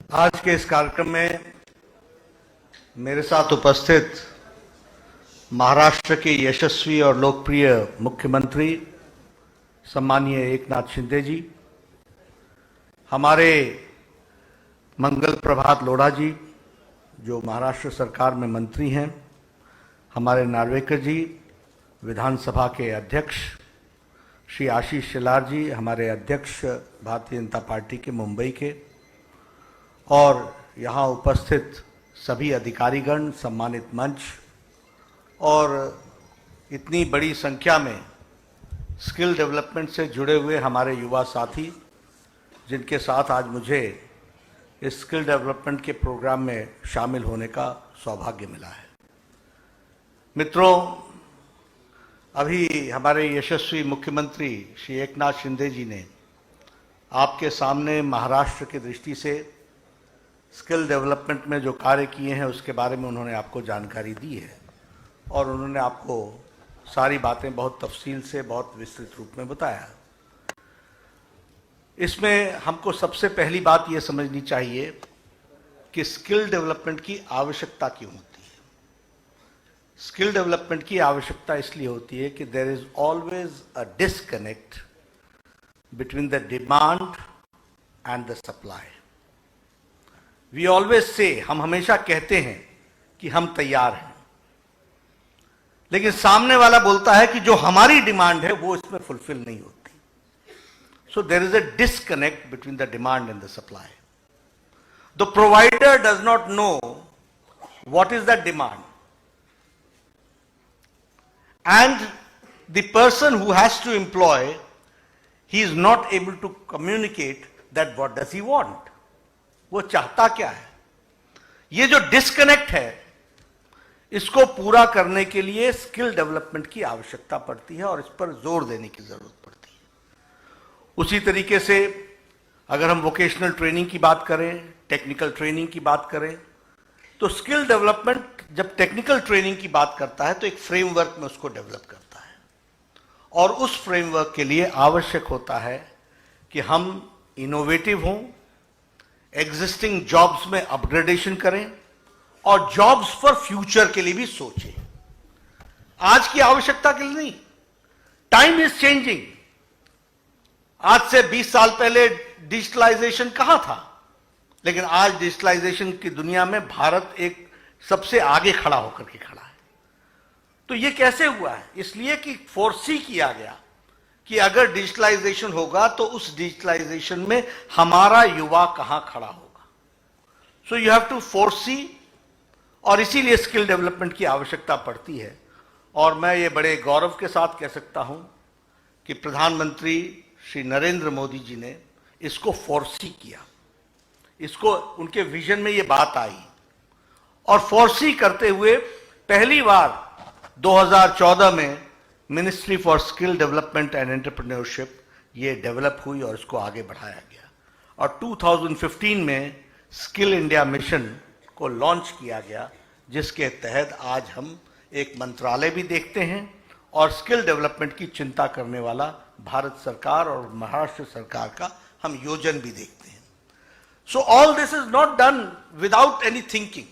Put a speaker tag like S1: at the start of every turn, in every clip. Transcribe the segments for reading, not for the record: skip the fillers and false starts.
S1: आज के इस कार्यक्रम में मेरे साथ उपस्थित महाराष्ट्र के यशस्वी और लोकप्रिय मुख्यमंत्री सम्माननीय एकनाथ शिंदे जी, हमारे मंगल प्रभात लोढ़ा जी जो महाराष्ट्र सरकार में मंत्री हैं, हमारे नार्वेकर जी विधानसभा के अध्यक्ष, श्री आशीष शेलार जी हमारे अध्यक्ष भारतीय जनता पार्टी के मुंबई के, और यहाँ उपस्थित सभी अधिकारीगण, सम्मानित मंच और इतनी बड़ी संख्या में स्किल डेवलपमेंट से जुड़े हुए हमारे युवा साथी, जिनके साथ आज मुझे इस स्किल डेवलपमेंट के प्रोग्राम में शामिल होने का सौभाग्य मिला है। मित्रों, अभी हमारे यशस्वी मुख्यमंत्री श्री एकनाथ शिंदे जी ने आपके सामने महाराष्ट्र की दृष्टि से स्किल डेवलपमेंट में जो कार्य किए हैं उसके बारे में उन्होंने आपको जानकारी दी है और उन्होंने आपको सारी बातें बहुत तफसील से, बहुत विस्तृत रूप में बताया। इसमें हमको सबसे पहली बात यह समझनी चाहिए कि स्किल डेवलपमेंट की आवश्यकता क्यों होती है। स्किल डेवलपमेंट की आवश्यकता इसलिए होती है कि there is always a disconnect between the demand and the supply. We always say, हम हमेशा कहते हैं कि हम तैयार हैं, लेकिन सामने वाला बोलता है कि जो हमारी डिमांड है वो इसमें फुलफिल नहीं होती। So there is a disconnect between the demand and the supply. The provider does not know what is that demand, and the person who has to employ, he is not able to communicate that what does he want, वो चाहता क्या है। ये जो disconnect है, इसको पूरा करने के लिए स्किल डेवलपमेंट की आवश्यकता पड़ती है और इस पर जोर देने की जरूरत पड़ती है। उसी तरीके से अगर हम वोकेशनल ट्रेनिंग की बात करें, टेक्निकल ट्रेनिंग की बात करें, तो स्किल डेवलपमेंट जब टेक्निकल ट्रेनिंग की बात करता है तो एक फ्रेमवर्क में उसको डेवलप करता है, और उस फ्रेमवर्क के लिए आवश्यक होता है कि हम इनोवेटिव हों, एग्जिस्टिंग जॉब्स में अपग्रेडेशन करें और जॉब्स फॉर फ्यूचर के लिए भी सोचें। आज की आवश्यकता के लिए नहीं। Time is changing. आज से 20 साल पहले डिजिटलाइजेशन कहां था, लेकिन आज डिजिटलाइजेशन की दुनिया में भारत एक सबसे आगे खड़ा होकर के खड़ा है। तो यह कैसे हुआ है? इसलिए कि फोरसी किया गया कि अगर डिजिटलाइजेशन होगा तो उस डिजिटलाइजेशन में हमारा युवा कहां खड़ा होगा। So you have to foresee, और इसीलिए स्किल डेवलपमेंट की आवश्यकता पड़ती है। और मैं ये बड़े गौरव के साथ कह सकता हूं कि प्रधानमंत्री श्री नरेंद्र मोदी जी ने इसको फोरसी किया, इसको उनके विजन में ये बात आई, और फोरसी करते हुए पहली बार 2014 में ministry for skill development and entrepreneurship ये डेवलप हुई और इसको आगे बढ़ाया गया। और 2015 में स्किल इंडिया मिशन को लॉन्च किया गया, जिसके तहत आज हम एक मंत्रालय भी देखते हैं और स्किल डेवलपमेंट की चिंता करने वाला भारत सरकार और महाराष्ट्र सरकार का हम योजन भी देखते हैं। So all this is not done without any thinking.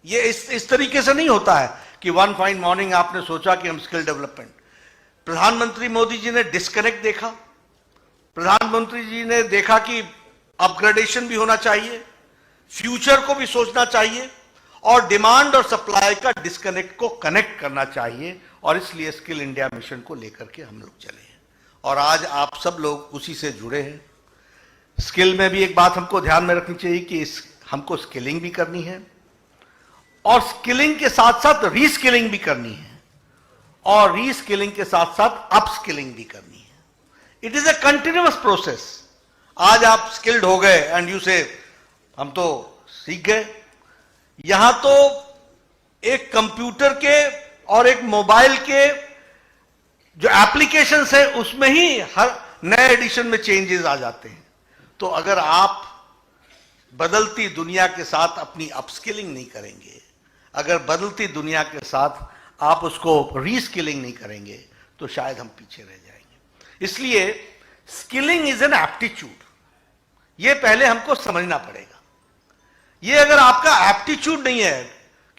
S1: ये इस तरीके से नहीं होता है कि वन फाइन मॉर्निंग आपने सोचा कि हम स्किल डेवलपमेंट। प्रधानमंत्री मोदी जी ने डिस्कनेक्ट देखा, प्रधानमंत्री जी ने देखा कि अपग्रेडेशन भी होना चाहिए, फ्यूचर को भी सोचना चाहिए, और डिमांड और सप्लाई का डिस्कनेक्ट को कनेक्ट करना चाहिए, और इसलिए स्किल इंडिया मिशन को लेकर के हम लोग चले हैं। और आज आप सब लोग उसी से जुड़े हैं। स्किल में भी एक बात हमको ध्यान में रखनी चाहिए कि हमको स्किलिंग भी करनी है, और स्किलिंग के साथ साथ रीस्किलिंग भी करनी है, और रीस्किलिंग के साथ साथ अपस्किलिंग भी करनी है। It is a continuous process. आज आप स्किल्ड हो गए एंड यू से हम तो सीख गए, यहां तो एक कंप्यूटर के और एक मोबाइल के जो एप्लीकेशंस है उसमें ही हर नए एडिशन में चेंजेस आ जाते हैं। तो अगर आप बदलती दुनिया के साथ अपनी अपस्किलिंग नहीं करेंगे, अगर बदलती दुनिया के साथ आप उसको रीस्किलिंग नहीं करेंगे, तो शायद हम पीछे रह जाएंगे। इसलिए स्किलिंग इज एन एप्टीट्यूड, ये पहले हमको समझना पड़ेगा। ये अगर आपका एप्टीट्यूड नहीं है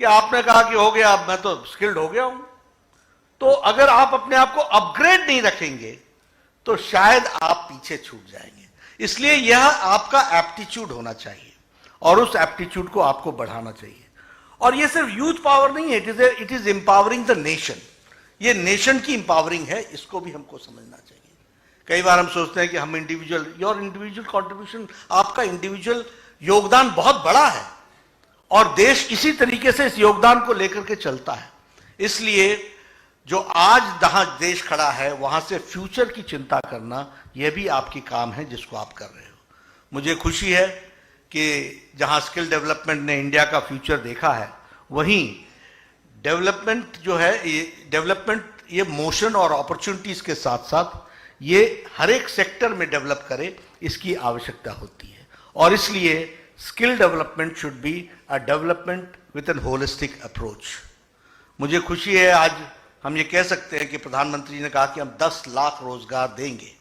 S1: कि आपने कहा कि हो गया, अब मैं तो स्किल्ड हो गया हूं, तो अगर आप अपने आप को अपग्रेड नहीं रखेंगे तो शायद आप पीछे छूट जाएंगे। इसलिए यह आपका एप्टीट्यूड होना चाहिए और उस एप्टीट्यूड को आपको बढ़ाना चाहिए। और यह सिर्फ यूथ पावर नहीं है, it is empowering the nation. ये नेशन की एम्पावरिंग है, इसको भी हमको समझना चाहिए। कई बार हम सोचते हैं कि हम इंडिविजुअल, योर इंडिविजुअल कंट्रीब्यूशन, आपका इंडिविजुअल योगदान बहुत बड़ा है और देश इसी तरीके से इस योगदान को लेकर के चलता है। इसलिए जो आज जहां देश खड़ा है वहां से फ्यूचर की चिंता करना, यह भी आपकी काम है जिसको आप कर रहे हो। मुझे खुशी है कि जहां स्किल डेवलपमेंट ने इंडिया का फ्यूचर देखा है, वहीं डेवलपमेंट जो है, ये मोशन और अपॉर्चुनिटीज के साथ साथ ये हर एक सेक्टर में डेवलप करे, इसकी आवश्यकता होती है। और इसलिए skill development should be a development with an holistic approach. मुझे खुशी है आज हम ये कह सकते हैं कि प्रधानमंत्री ने कहा कि हम 10 लाख रोजगार देंगे,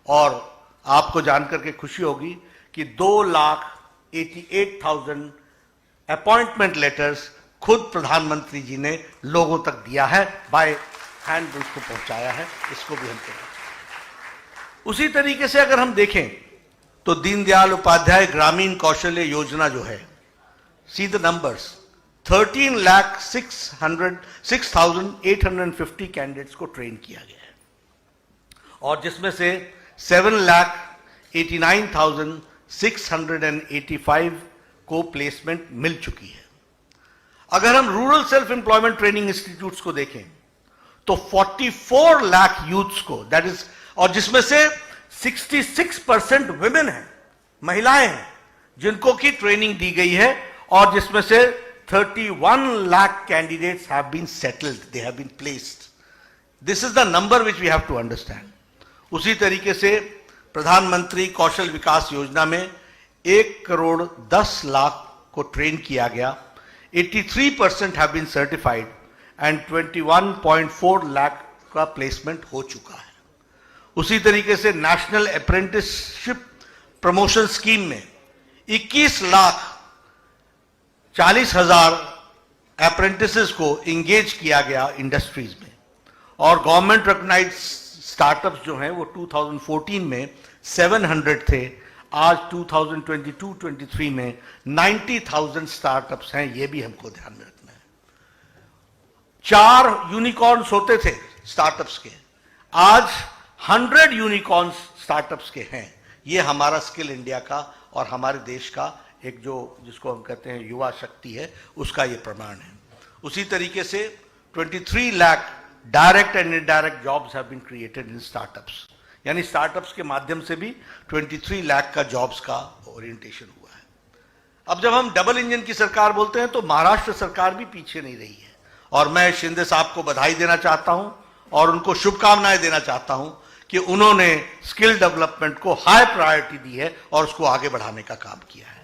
S1: और आपको जानकर के खुशी होगी कि 2,88,000 अपॉइंटमेंट लेटर्स खुद प्रधानमंत्री जी ने लोगों तक दिया है, बाय हैंड उसको पहुंचाया है। इसको भी हम कहें। उसी तरीके से अगर हम देखें तो दीनदयाल उपाध्याय ग्रामीण कौशल्य योजना जो है, सी द नंबर्स, 13,06,850 कैंडिडेट्स को ट्रेन किया गया है और जिसमें से 7,89,685 को प्लेसमेंट मिल चुकी है। अगर हम rural self employment training institutes को देखें तो 44 लाख यूथ्स को, दैट इज, और जिसमें से 66% विमेन हैं, महिलाएं हैं, जिनको की ट्रेनिंग दी गई है, और जिसमें से 31 lakh candidates have been settled, they have been placed. This is the number which we have to understand. उसी तरीके से प्रधानमंत्री कौशल विकास योजना में 1,10,00,000 को ट्रेन किया गया, 83% have been certified and 21.4 lakh का प्लेसमेंट हो चुका है। उसी तरीके से नेशनल अप्रेंटिसशिप प्रमोशन स्कीम में 21,40,000 अप्रेंटिसेस को इंगेज किया गया इंडस्ट्रीज में, और गवर्नमेंट रिकॉग्नाइज्ड स्टार्टअप्स जो हैं वो 2014 में 700 थे, आज 2022-23 में 90,000 स्टार्टअप्स हैं। ये भी हमको ध्यान में रखना है। 4 यूनिकॉर्न्स होते थे स्टार्टअप्स के, आज 100 यूनिकॉर्न्स स्टार्टअप्स के हैं। ये हमारा स्किल इंडिया का और हमारे देश का एक जो जिसको हम कहते हैं युवा शक्ति है, उसका ये प्रमाण है। उसी तरीके से 23 lakh direct and indirect jobs have been created in startups, यानी स्टार्टअप्स के माध्यम से भी 23 लाख का जॉब्स का ओरिएंटेशन हुआ है। अब जब हम डबल इंजन की सरकार बोलते हैं तो महाराष्ट्र सरकार भी पीछे नहीं रही है, और मैं शिंदे साहब को बधाई देना चाहता हूं और उनको शुभकामनाएं देना चाहता हूं कि उन्होंने स्किल डेवलपमेंट को हाई प्रायोरिटी दी है और उसको आगे बढ़ाने का काम किया है।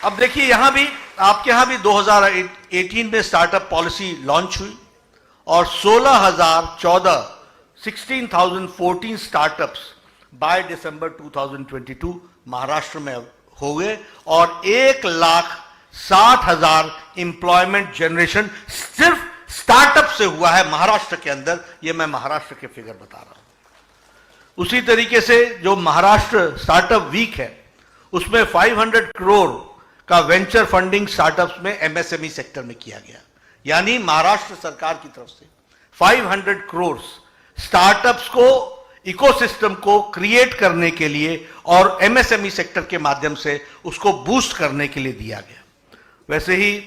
S1: अब देखिए यहां भी, आपके यहां भी 2018 में स्टार्टअप पॉलिसी लॉन्च हुई और 16,014 स्टार्टअप्स बाय दिसंबर 2022 महाराष्ट्र में हो गए, और 1,60,000 एम्प्लॉयमेंट जनरेशन सिर्फ स्टार्टअप से हुआ है महाराष्ट्र के अंदर। ये मैं महाराष्ट्र के फिगर बता रहा हूं। उसी तरीके से जो महाराष्ट्र स्टार्टअप वीक है, उसमें 500 करोड़ का वेंचर फंडिंग स्टार्टअप्स में एमएसएमई सेक्टर में किया गया, यानी महाराष्ट्र सरकार की तरफ से 500 करोड़ स्टार्टअप्स को, इकोसिस्टम को क्रिएट करने के लिए और एमएसएमई सेक्टर के माध्यम से उसको बूस्ट करने के लिए दिया गया। वैसे ही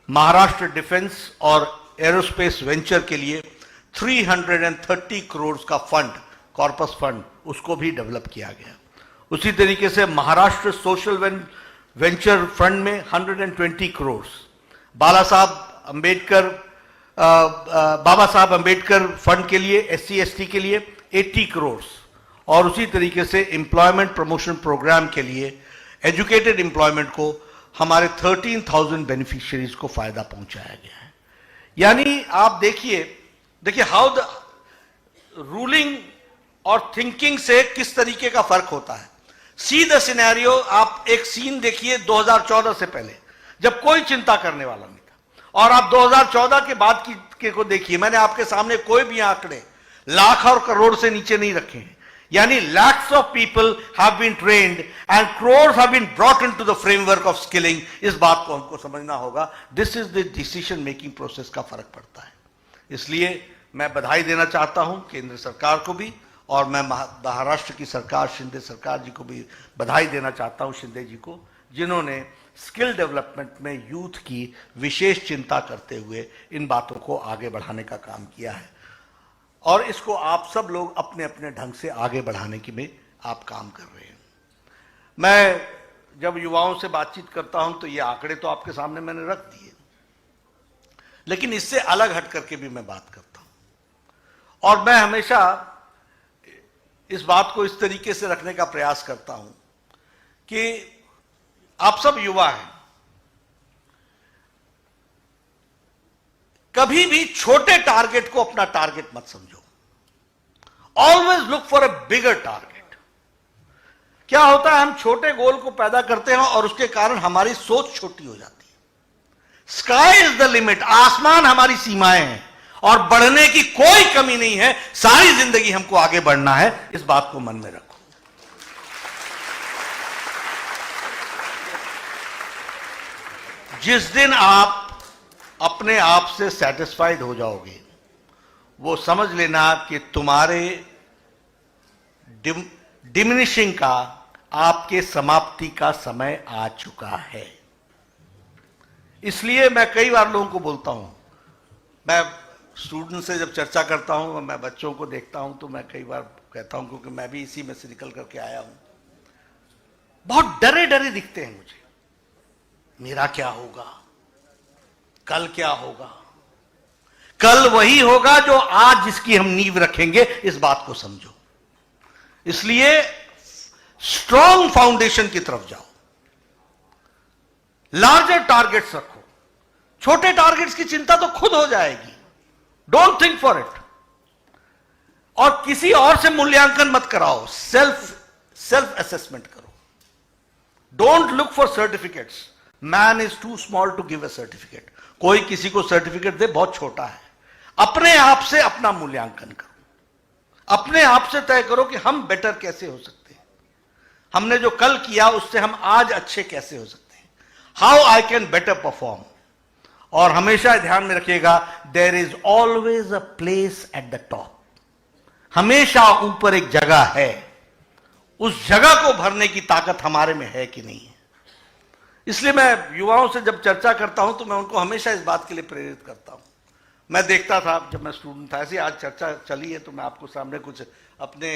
S1: महाराष्ट्र डिफेंस और एरोस्पेस वेंचर के लिए 330 करोड़ का फंड, कॉर्पस फंड, उसको भी डेवलप किया गया। उसी तरीके से महाराष्ट्र सोशल वेंचर फंड में 120 करोड़, बाबा साहब अंबेडकर फंड के लिए, SC/ST के लिए 80 करोड़, और उसी तरीके से एम्प्लॉयमेंट प्रमोशन प्रोग्राम के लिए एजुकेटेड एम्प्लॉयमेंट को हमारे 13,000 बेनिफिशियरीज को फायदा पहुंचाया गया है। यानी आप देखिए हाउ द रूलिंग और थिंकिंग से किस तरीके का फर्क होता है। सी द सिनेरियो, आप एक सीन देखिए 2014 से पहले, जब कोई चिंता करने वाला नहीं था, और आप 2014 के बाद के को देखिए। मैंने आपके सामने कोई भी आंकड़े लाख और करोड़ से नीचे नहीं रखे हैं, यानी lakhs of people have been trained and crores have been brought into the framework of skilling। इस बात को हमको समझना होगा। This is the decision making process का फर्क पड़ता है। इसलिए मैं बधाई देना चाहता हूं केंद्र सरकार को भी, और मैं महाराष्ट्र की सरकार, शिंदे सरकार जी को भी बधाई देना चाहता हूं, शिंदे जी को, जिन्होंने स्किल डेवलपमेंट में यूथ की विशेष चिंता करते हुए इन बातों को आगे बढ़ाने का काम किया है। और इसको आप सब लोग अपने अपने ढंग से आगे बढ़ाने की में आप काम कर रहे हैं। मैं जब युवाओं से बातचीत करता हूं तो ये आंकड़े तो आपके सामने मैंने रख दिए, लेकिन इससे अलग हट करके भी मैं बात करता हूं। और मैं हमेशा इस बात को इस तरीके से रखने का प्रयास करता हूं कि आप सब युवा हैं, कभी भी छोटे टारगेट को अपना टारगेट मत समझो। Always look for a bigger target. क्या होता है, हम छोटे गोल को पैदा करते हैं और उसके कारण हमारी सोच छोटी हो जाती है। स्काई इज द लिमिट, आसमान हमारी सीमाएं हैं और बढ़ने की कोई कमी नहीं है। सारी जिंदगी हमको आगे बढ़ना है, इस बात को मन में रखो। जिस दिन आप अपने आप से सेटिस्फाइड हो जाओगे, वो समझ लेना कि तुम्हारे डिमिनिशिंग का, आपके समाप्ति का समय आ चुका है। इसलिए मैं कई बार लोगों को बोलता हूं, मैं स्टूडेंट से जब चर्चा करता हूं, मैं बच्चों को देखता हूं, तो मैं कई बार कहता हूं, क्योंकि मैं भी इसी में से निकल करके आया हूं, बहुत डरे डरे दिखते हैं मुझे। मेरा क्या होगा, कल क्या होगा? कल वही होगा जो आज जिसकी हम नींव रखेंगे, इस बात को समझो। इसलिए स्ट्रॉन्ग फाउंडेशन की तरफ जाओ, लार्जर टारगेट्स रखो। छोटे टारगेट्स की चिंता तो खुद हो जाएगी, डोंट थिंक फॉर इट। और किसी और से मूल्यांकन मत कराओ, सेल्फ असेसमेंट करो। Don't look for certificates, man is too small to give a certificate. कोई किसी को सर्टिफिकेट दे, बहुत छोटा है। अपने आप से अपना मूल्यांकन करो, अपने आप से तय करो कि हम बेटर कैसे हो सकते हैं, हमने जो कल किया उससे हम आज अच्छे कैसे हो सकते हैं, how I can better perform. और हमेशा ध्यान में रखिएगा, there is always a place at the top. हमेशा ऊपर एक जगह है, उस जगह को भरने की ताकत हमारे में है कि नहीं है। इसलिए मैं युवाओं से जब चर्चा करता हूं तो मैं उनको हमेशा इस बात के लिए प्रेरित करता हूं। मैं देखता था जब मैं स्टूडेंट था, ऐसे आज चर्चा चली है तो मैं आपको सामने कुछ अपने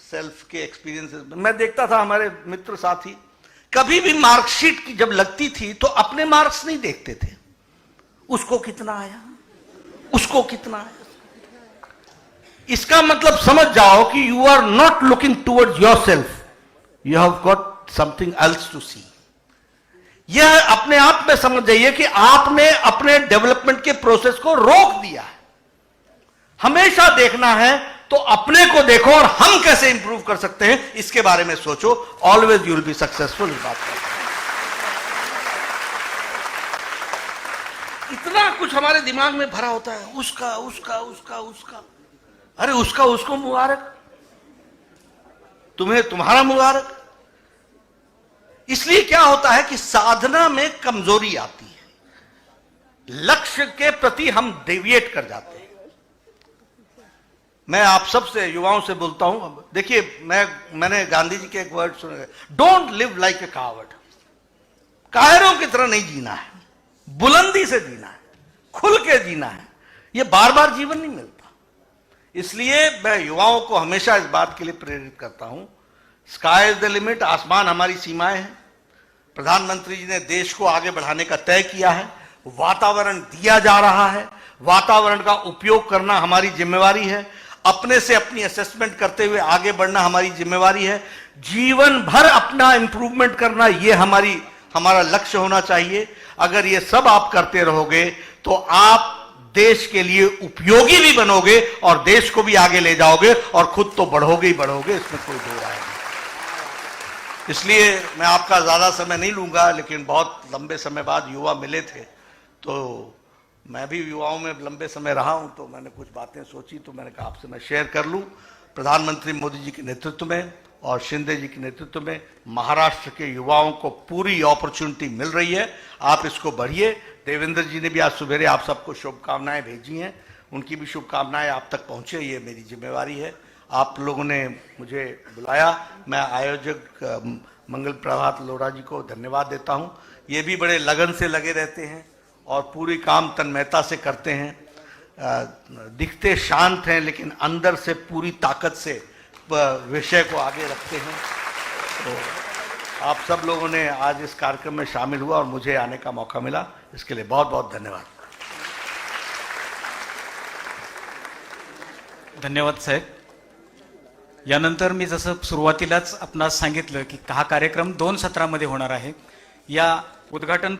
S1: सेल्फ के एक्सपीरियंसेस मैं देखता था। हमारे मित्र साथी कभी भी मार्कशीट की जब लगती थी तो अपने मार्क्स नहीं देखते थे, उसको कितना आया, उसको कितना आया। इसका मतलब समझ जाओ कि you are not looking towards yourself, you have got something else to see. यह अपने आप में समझ जाइए कि आपने अपने डेवलपमेंट के प्रोसेस को रोक दिया है। हमेशा देखना है तो अपने को देखो और हम कैसे इंप्रूव कर सकते हैं इसके बारे में सोचो। Always you will be successful. इस बात पर इतना कुछ हमारे दिमाग में भरा होता है, उसका उसका उसका उसका। अरे उसका उसको मुबारक, तुम्हें तुम्हारा मुबारक। इसलिए क्या होता है कि साधना में कमजोरी आती है, लक्ष्य के प्रति हम डेविएट कर जाते हैं। मैं आप सबसे युवाओं से बोलता हूं, देखिए मैंने गांधी जी के एक वर्ड सुने, don't live like a coward. कायरों की तरह नहीं जीना है, बुलंदी से जीना है, खुल के जीना है। यह बार बार जीवन नहीं मिलता। इसलिए मैं युवाओं को हमेशा इस बात के लिए प्रेरित करता हूं, स्काई इज द लिमिट, आसमान हमारी सीमाएं हैं। प्रधानमंत्री जी ने देश को आगे बढ़ाने का तय किया है, वातावरण दिया जा रहा है, वातावरण का उपयोग करना हमारी जिम्मेवारी है, अपने से अपनी असेसमेंट करते हुए आगे बढ़ना हमारी जिम्मेवारी है, जीवन भर अपना इंप्रूवमेंट करना यह हमारा लक्ष्य होना चाहिए। अगर ये सब आप करते रहोगे तो आप देश के लिए उपयोगी भी बनोगे और देश को भी आगे ले जाओगे और खुद तो बढ़ोगे ही बढ़ोगे, इसमें कोई दो राय नहीं। इसलिए मैं आपका ज़्यादा समय नहीं लूँगा, लेकिन बहुत लंबे समय बाद युवा मिले थे, तो मैं भी युवाओं में लंबे समय रहा हूँ, तो मैंने कुछ बातें सोची, तो मैंने कहा आपसे मैं शेयर कर लूँ। प्रधानमंत्री मोदी जी के नेतृत्व में और शिंदे जी के नेतृत्व में महाराष्ट्र के युवाओं को पूरी अपॉर्चुनिटी मिल रही है, आप इसको बढ़िए। देवेंद्र जी ने भी आज सुबेरे आप सबको शुभकामनाएं भेजी हैं, उनकी भी शुभकामनाएं आप तक पहुँचे, ये मेरी जिम्मेवारी है। आप लोगों ने मुझे बुलाया, मैं आयोजक मंगल प्रभात लोढ़ा जी को धन्यवाद देता हूँ। ये भी बड़े लगन से लगे रहते हैं और पूरी काम तन्मयता से करते हैं। दिखते शांत हैं, लेकिन अंदर से पूरी ताकत से विषय को आगे रखते हैं। तो आप सब लोगों ने आज इस कार्यक्रम में शामिल हुआ और मुझे आने का मौका मिला, इसके लिए बहुत बहुत धन्यवाद।
S2: धन्यवाद साहेब। यानंतर मी जसं सुरुवातीलाच आपणास सांगितलं की हा कार्यक्रम 2 सत्रामध्ये होणार आहे। या उद्घाटन